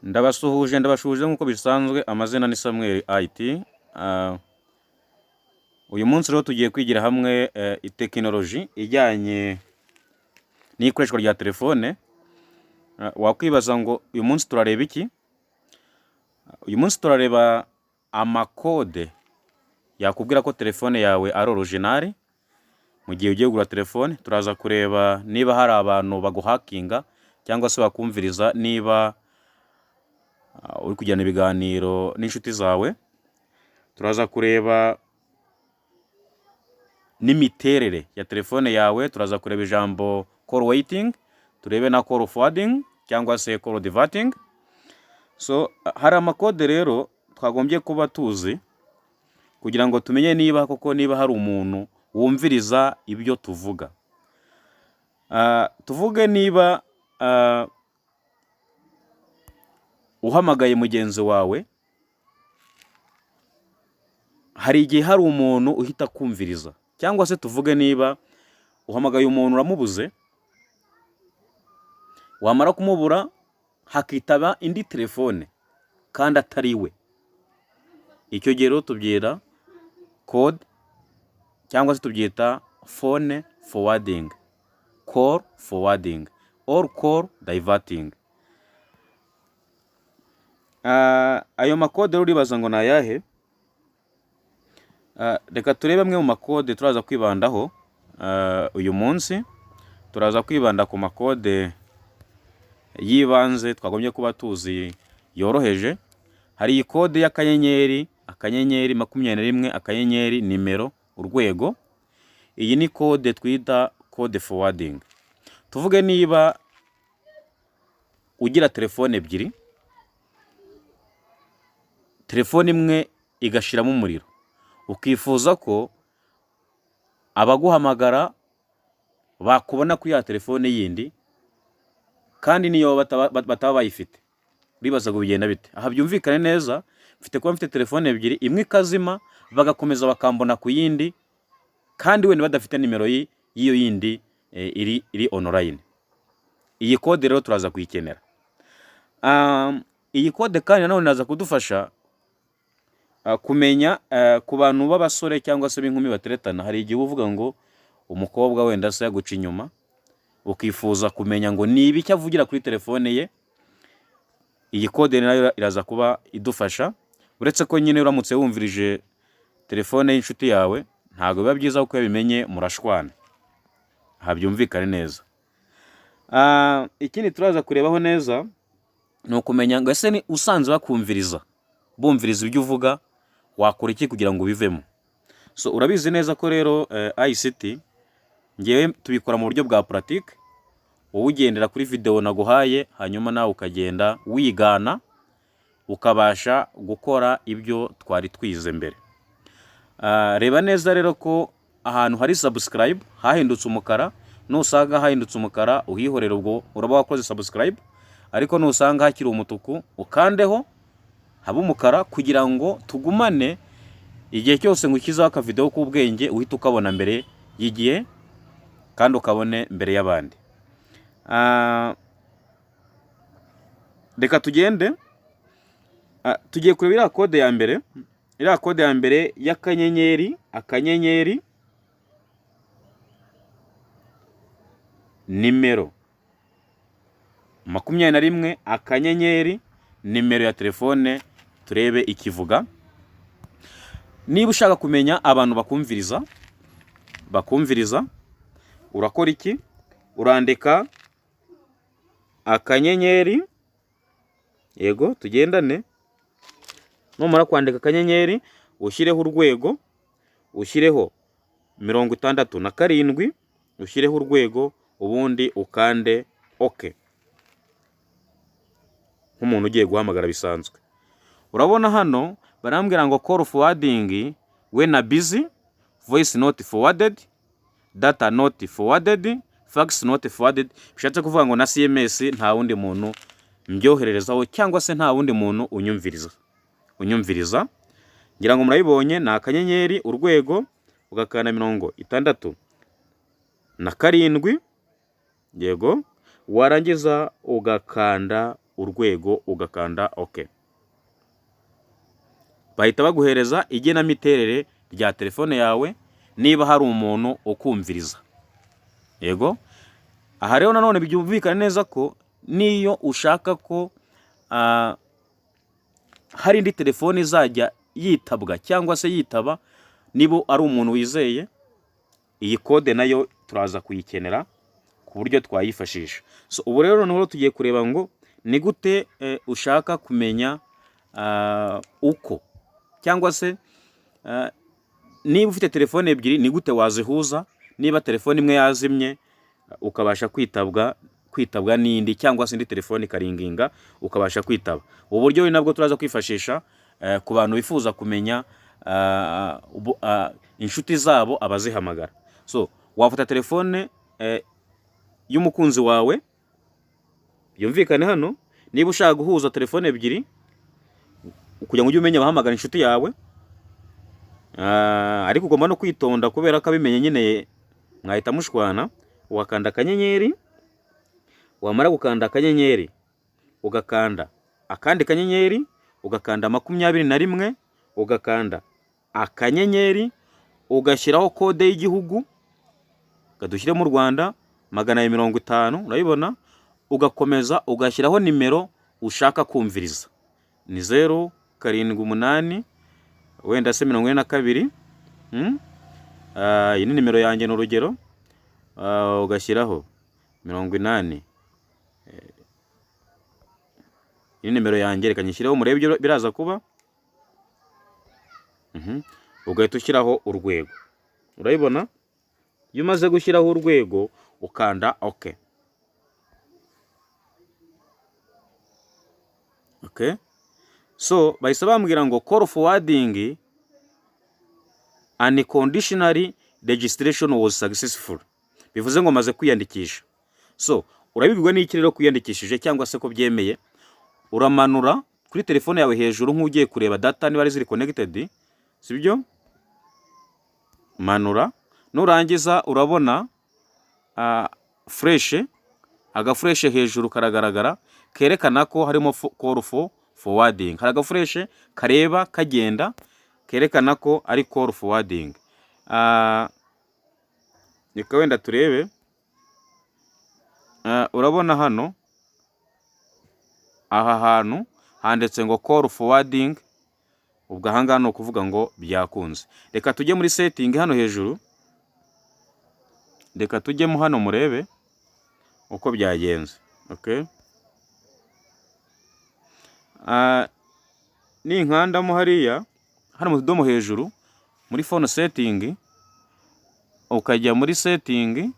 Ndabasuhuje nk'uko bisanzwe, amazina ni Samuel IT. Uyu munsi rero tugiye kwigira hamwe itekinoloji ijyanye n'ikoreshwa rya telefone. Wakwibaza ngo uyu munsi turareba iki? Uyu munsi turareba amakode yakubwira ko telefone yawe ari original. Mu gihe ugiye kugura telefone, turaza kureba niba hari abantu baguhakinga cyangwa se bakumviriza niba uri kujyana ibiganiro n'inshuti zawe. Turaza kureba n'imiterere ya telefone yawe, turaza kureba ijambo call waiting, turebe na call forwarding cyangwa se call diverting. So hari amakode rero twagombye kuba tuzi kugira ngo tumenye niba koko niba hari umuntu wumviriza ibyo tuvuga. Tuvuge niba uhamagaye mugenzi wawe, hari igihe hari umuntu uhita kumviriza, cyangwa se tuvuge niba uhamagaye umuntu uramubuze, wamara kumubura hakitaba indi telefone kandi atari we. Icyo gihe rero tubyita code cyangwa se tubyita phone forwarding, call forwarding or call diverting. Ayo makode rero uribaza ngo ni ayahe? Reka turebe amwe mu makode turaza kwibandaho. Uyu munsi turaza kwibanda ku makode yibanze twagombye kuba tuzi yoroheje. Hari iyi kode y'akanyenyeri, akanyenyeri 21, akanyenyeri nimero urwego. Iyi ni kode twita code forwarding. Tuvuge niba ugira telefone ebyiri, telefone imwe igashiramo umuriro, ukifuza ko abaguhamagara bakubona kuri ya telefone yindi kandi niyo bataba bayifite. Uribaza ngo bigenda bite? Aha byumvikane neza, mfite kuba mfite telefone ebyiri, imwe ikazima bagakomeza bakambona ku yindi kandi we badafite nimero y'iyo yindi iri online. Iyi kode rero turaza kuyikenera. Iyi kode kandi nanone naza kudufasha kumenya ku bantu b'abasore cyangwa se b'inkumi bateretana. Hari igihe uvuga ngo umukobwa wenda se yaguca inyuma, ukifuza kumenya ngo niba icyo avugira kuri telefone ye. Iyi kode nayo iraza kuba idufasha. Uretse ko nyine uramutse wumvirije telefone y'inshuti yawe, ntabwo biba byiza kuko yabimenye murashwana. Aha byumvikane neza. Ikindi turaza kurebaho neza ni ukumenya ngo ese ni usanze bakumviriza, bumviriza ibyo uvuga, wakora iki kugira ngo ubivemo. So urabizi neza ko rero ICT ngewe tubikora mu buryo bwa pratique. Wowe ugendera kuri video naguhaye, hanyuma nawe ukagenda wigana ukabasha gukora ibyo twari twize mbere. Reba neza rero ko ahantu hari subscribe hahindutse umukara, nusanga hahindutse umukara uhihorera, ubwo uraba wakoze subscribe. Ariko nusanga hakiri umutuku ukandeho haba umukara, kugira ngo tugumane igihe cyose ngukizaho aka video k'ubwenge uhita ukabona mbere y'igihe kandi ukabone mbere y'abandi. Reka tugende. Tugiye kureba iriya kode ya mbere. Iriya kode ya mbere y'akanyenyeri, akanyenyeri nimero 21, akanyenyeri nimero ya telefone. Turebe ikivuga. Niba ushaka kumenya abantu bakumviriza, urakora iki? Urandika akanyenyeri, yego tugendane. Numara kwandika akanyenyeri, ushyireho urwego, ushyireho 67, ushyireho urwego, ubundi ukande OK. Nk'umuntu ugiye guhamagara bisanzwe. Urabona hano barambwira ngo call forwarding when busy, voice not forwarded, data not forwarded, fax not forwarded. Bishatse kuvuga ngo na SMS nta wundi muntu mbyohererezaho cyangwa se nta wundi muntu unyumviriza. Ngira ngo murabibonye, na akanyenyeri urwego ugakanda 67, yego, warangiza ugakanda urwego ugakanda OK. Bahita baguhereza igenamiterere rya telefone yawe niba hari umuntu ukumviriza. Yego, aha rero nanone byumvikana neza ko niyo ushaka ko hari indi telefone izajya yitabwa cyangwa se yitaba, niba ari umuntu wizeye, iyi kode nayo turaza kuyikenera ku buryo twayifashisha. So ubu rero noneho tugiye kureba ngo ni gute ushaka kumenya uko, cyangwa se niba ufite telefone ebyiri ni gute wazihuza, niba telefone imwe yazimye ukabasha kwitabwa n'indi, cyangwa se indi telefone ikaringinga ukabasha kwitaba. Ubu buryo nabwo turaza kwifashisha ku bantu bifuza kumenya inshuti zabo abazihamagara. So wafata telefone y'umukunzi wawe, byumvikane hano, niba ushaka guhuza telefone ebyiri kugira ngo ujye umenya abahamagara inshuti yawe, ariko ugomba no kwitonda kubera ko abimenye nyine mwahita mushwana. Wakanda akanyenyeri, wamara gukanda akanyenyeri ugakanda akandi kanyenyeri, ugakanda 21, ugakanda akanyenyeri, ugashyiraho kode y'igihugu, kadushyire mu Rwanda 150, urabibona, ugakomeza ugashyiraho nimero ushaka kumviriza, ni 078 wenda se 42. Iyi ni nimero yanjye n'urugero, ugashyiraho 80. Iyi nimero yanjye reka nyishyiraho murebe ibyo biraza kuba. Ugahita ushyiraho urwego, urabibona. Iyo umaze gushyiraho urwego ukanda OK. Okay, so bahise bambwira ngo call forwarding unconditionally registration was successful, bivuze ngo maze kwiyandikisha. So urabibwirwa n'iki rero kwiyandikishije cyangwa se ko byemeye? Uramanura kuri telefone yawe hejuru nk'ugiye kureba data niba ari ziri connected, sibyo? Manura, nurangiza urabona fresh, agafresh hejuru karagaragara kerekana ko harimo call forwarding. Hari agafresh kareba kagenda kerekana ko ari call forwarding. Reka wenda turebe. Urabona hano, aha hantu handitse ngo call forwarding, ubwo ahangaha ni ukuvuga ngo byakunze. Reka tujye muri setting hano hejuru, reka tujyemo hano murebe uko byagenze. Okay, ninkandamo hariya hano mu tudomo hejuru muri phone setting, ukajya muri setting,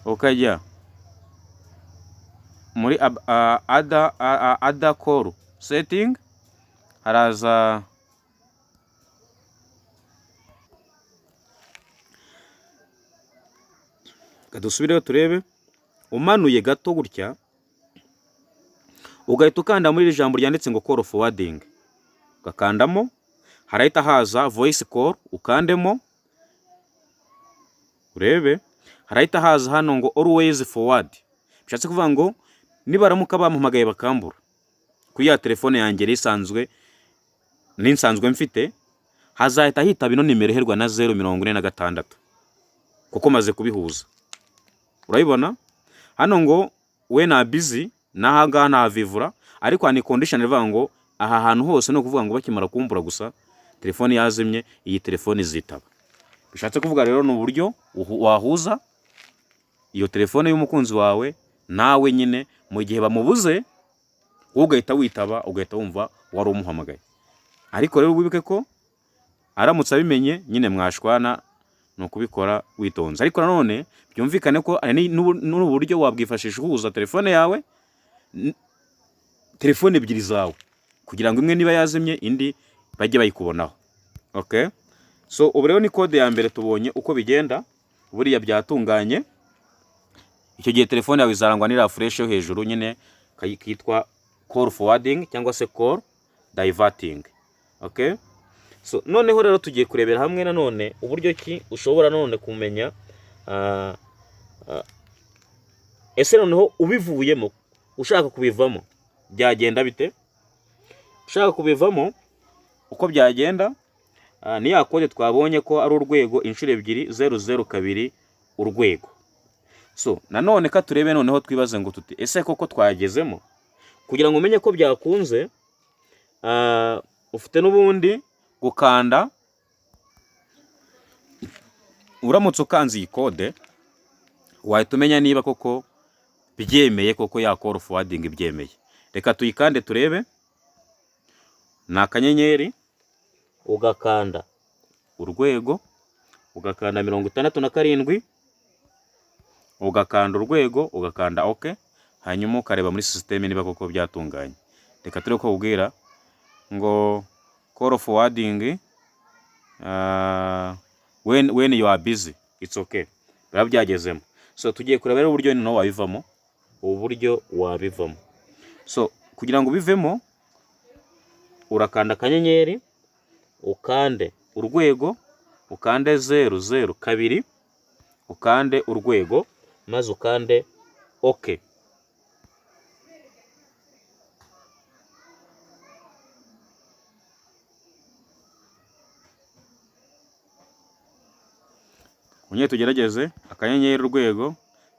ukajya muri ada call setting, haraza kadusubireho turebe. Umanuye gato gutya ugahita ukanda muri ijambo ryanditse ngo call forwarding, ugakandamo, harahita haza voice call, ukandemo urebe, harahita haza hano ngo always forward. Bishatse kuvuga ngo nibaramuka bampamagaye bakambura kuri ya telefone yanjye ninsanzwe mfite, hazahita hitaba ino nimero iherwa na 046 kuko maze kubihuza. Urabibona hano ngo we na busy, nahaga navivura, ariko ani condition rivuga ngo aha hantu hose no kuvuga ngo bakimara kumbura gusa telefone yazimye, iyi telefone izitaba. Bishatse kuvuga rero ni uburyo wahuza iyo telefone y'umukunzi wawe nawe nyine mu gihe bamubuze, ugahita witaba, ugahita wumva wari umuhamagaye. Ariko rero wibuke ko aramutse abimenye nyine mwashwana, no kubikora witonze. Ariko nanone byumvikane ko n'uburyo wabwifashisha uhuza telefone yawe, telefone ebyiri zawe, kugira ngo imwe niba yazimye indi bajye bayikubonaho. Okay, so ubu rero ni code ya mbere tubonye uko bigenda, buriya byatunganye. Icyo gihe telefone yawe izarangwa n'ira fresh yo hejuru nyine kitwa call forwarding cyangwa se call diverting. Okay, so noneho rero tugiye kurebera hamwe nanone uburyo ki ushobora none kumenya ese noneho ubivuyemo ushaka kubivamo byagenda bite? Ushaka kubivamo uko byagenda, ni ya kode twabonye ko ari urwego inshuro ebyiri 002 urwego. So nanone ka turebe noneho twibaze ngo tuti ese koko twagezemo. Kugira ngo umenye ko byakunze, ufite n'ubundi gukanda. Uramutse ukanze iyi kode wahita umenya niba koko byemeye, koko ya call forwarding byemeye. Reka tuyikande turebe. Ni akanyenyeri, ugakanda urwego, ugakanda 67, ugakanda urwego, ugakanda OK, hanyuma ukareba muri system niba koko byatunganye. Reka turebe ko ubwira ngo call forwarding when you are busy it's okay. Byagezemo. So tugiye kureba rero uburyo noneho wabivamo, uburyo wabivamo. So kugira ngo bivemo urakanda akanyenyeri, ukande urwego, ukande 002, ukande urwego, maze ukande OK. Unye tugerageze akanyenyeri urwego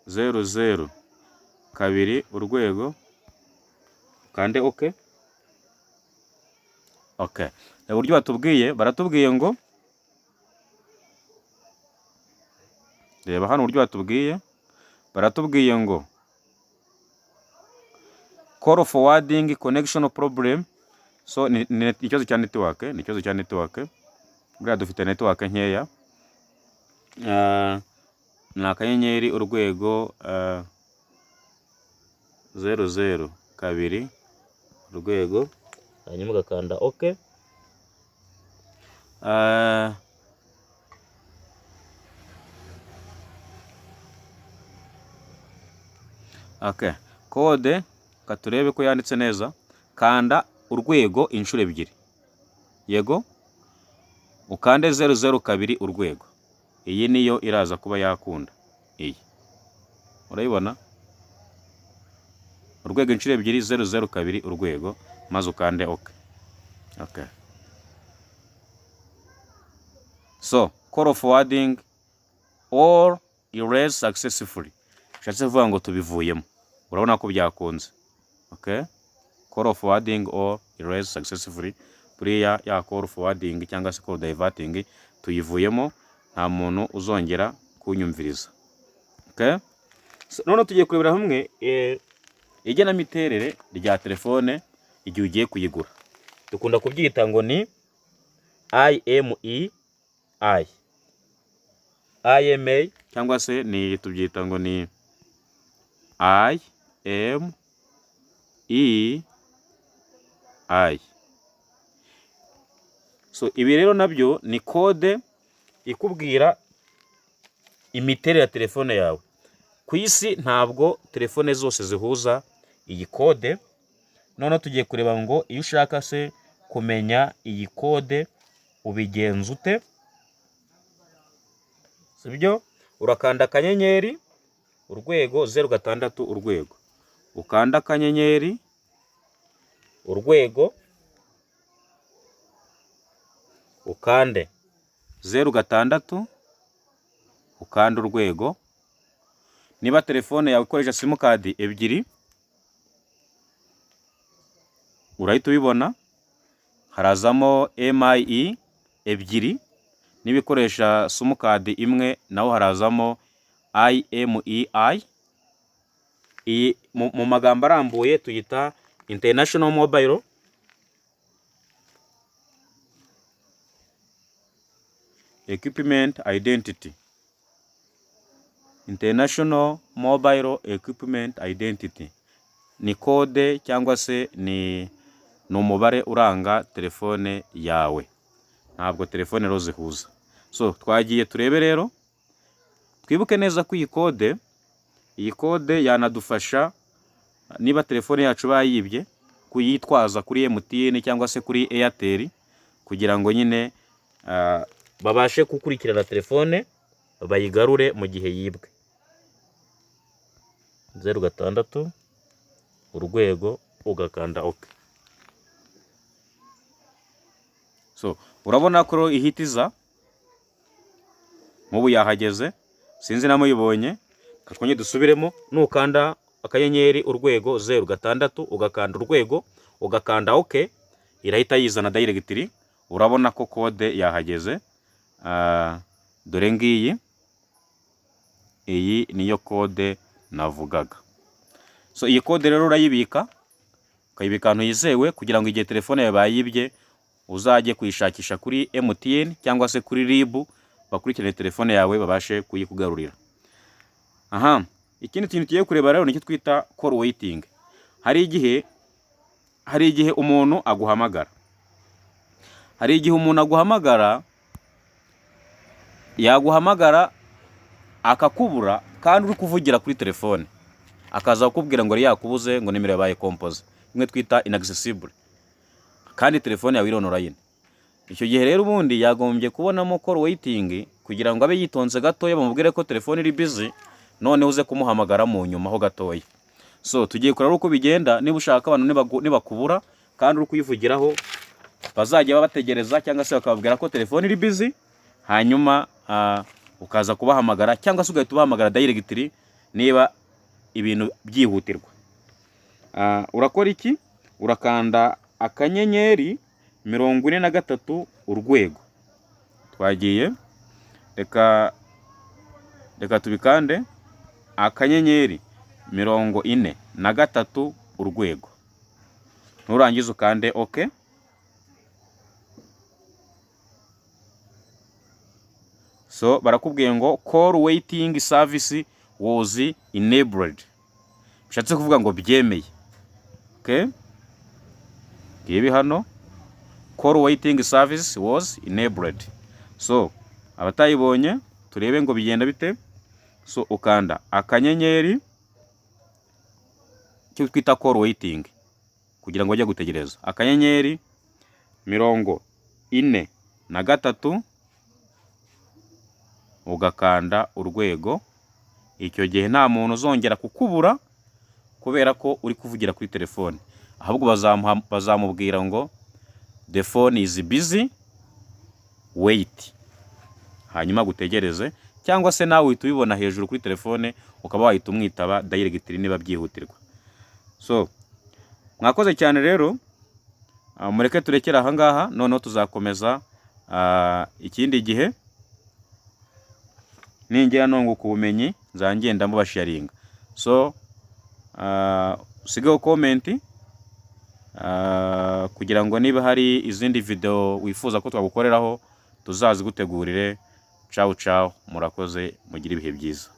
002 urwego, ukande OK. Okay. Uburyo batubwiye, baratubwiye ngo reba hano uburyo batubwiye, baratubwiye ngo call forwarding connection problem. So ni ikibazo cya network, ni ikibazo cya network. Buriya dufite network nkeya. Ni akanyenyeri urwego 002 urwego, hanyuma ugakanda OK. Okay. Kode katurebe ko yanditse neza. Kanda urwego inshuro ebyiri. Yego. Ukande 002 urwego. Iyi niyo iraza kuba yakunda. Iyi. Urayibona? Urwego inshuro ebyiri 002 urwego, maze ukande OK. Okay. So, call forwarding or erase successfully. Shatse vuga ngo tubivuyemo. Urabona ko byakunze. Okay? Call forwarding or erase successfully. Buriya ya call forwarding cyangwa se call diverting tuyivuyemo, nta muntu uzongera kunyumviriza. Okay? So, none tugiye kurebera hamwe igenamiterere rya telefone igihe ugiye kuyigura. Dukunda kubyita ngo ni IMEI. IMA cyangwa se ni tubyita ngo ni IMEI. So ibi rero nabyo ni kode ikubwira imiterere ya telefone yawe. Ku isi ntabwo telefone zose zihuza iyi kode. None tugiye kureba ngo iyo ushaka se kumenya iyi kode ubigenza ute. Sibyo? Urakanda akanyenyeri urwego 06 urwego, ukanda akanyenyeri urwego, ukande 06, ukanda urwego. Niba telefone yawe ikoresha simukadi ebyiri, urahita ubibona harazamo MIE ebyiri. Niba ikoresha simukadi imwe naho harazamo IMEI. Mu magambo arambuye tuyita International Mobile Equipment Identity. International Mobile Equipment Identity ni kode cyangwa se ni umubare uranga telefone yawe. Ntabwo telefone rero zihuza. So twagiye turebe rero, twibuke neza ko iyi kode yanadufasha niba telefone yacu bayibye kuyitwaza kuri MTN cyangwa se kuri Airtel, kugira ngo nyine babashe gukurikirana telefone bayigarure mu gihe yibwe. 0 urwego ugakanda OK. So urabona ko ihitiza mubu yahageze, sinzi namuyibonye. Katwonye dusubiremo, nukanda akanyenyeri urwego 0 ugakanda urwego ugakanda OK, irahita yizana directly. Urabona ko code yahageze. Dore ngiyi, iyi niyo code navugaga. So iyi code rero urayibika, ukayibika ahantu yizewe kugira ngo igihe telefone yawe bayibye uzajye kuyishakisha kuri MTN cyangwa se kuri RIB, bakurikirane telefone yawe babashe kuyikugarurira. Aha, ikindi kintu tugiye kureba rero nicyo twita call waiting. Hari igihe umuntu aguhamagara. Hari igihe umuntu aguhamagara, yaguhamagara akakubura kandi uri kuvugira kuri telefone, akaza kukubwira ngo yakubuze, ngo nimero yabaye compose, imwe twita inaccessible, kandi telefone yawe iri online. Icyo gihe rero ubundi yagombye kubonamo call waiting kugira ngo abe yitonze gatoya, bamubwire ko telefone iri busy, none uze kumuhamagara mu nyuma ho gatoya. So tugiye kurara uko bigenda. Niba ushaka abantu nibakubura kandi uri kuyivugiraho, bazajya babategereza cyangwa se bakababwira ko telefone iri busy, hanyuma ukaza kubahamagara cyangwa se ugahita ubahamagara directly niba ibintu byihutirwa. Urakora iki? Urakanda akanyenyeri 43 urwego. Twagiye, reka tubikande akanyenyeri 43 urwego, nurangiza ukande OK. So barakubwiye ngo call waiting service was enabled, bishatse kuvuga ngo byemeye. Okay, ngibi hano call waiting service was enabled. So abatayibonye turebe ngo bigenda bite. So ukanda akanyenyeri cyo twita call waiting kugira ngo ujye gutegereza, akanyenyeri 43 ugakanda urwego. Icyo gihe nta muntu uzongera kukubura kubera ko uri kuvugira kuri telefone, ahubwo bazamubwira ngo the phone is busy, wait, hanyuma gutegereze, cyangwa se nawe uhita ubibona hejuru kuri telefone ukaba wahita umwitaba directly niba byihutirwa. So mwakoze cyane rero, mureke turekera aha ngaha, noneho tuzakomeza ikindi gihe. Ningera nunguka ubumenyi nzangenda mubasharinga. So usigeho comment kugira ngo niba hari izindi video wifuza ko twagukoreraho tuzazigutegurire. Ciao ciao, murakoze, mugire ibihe byiza.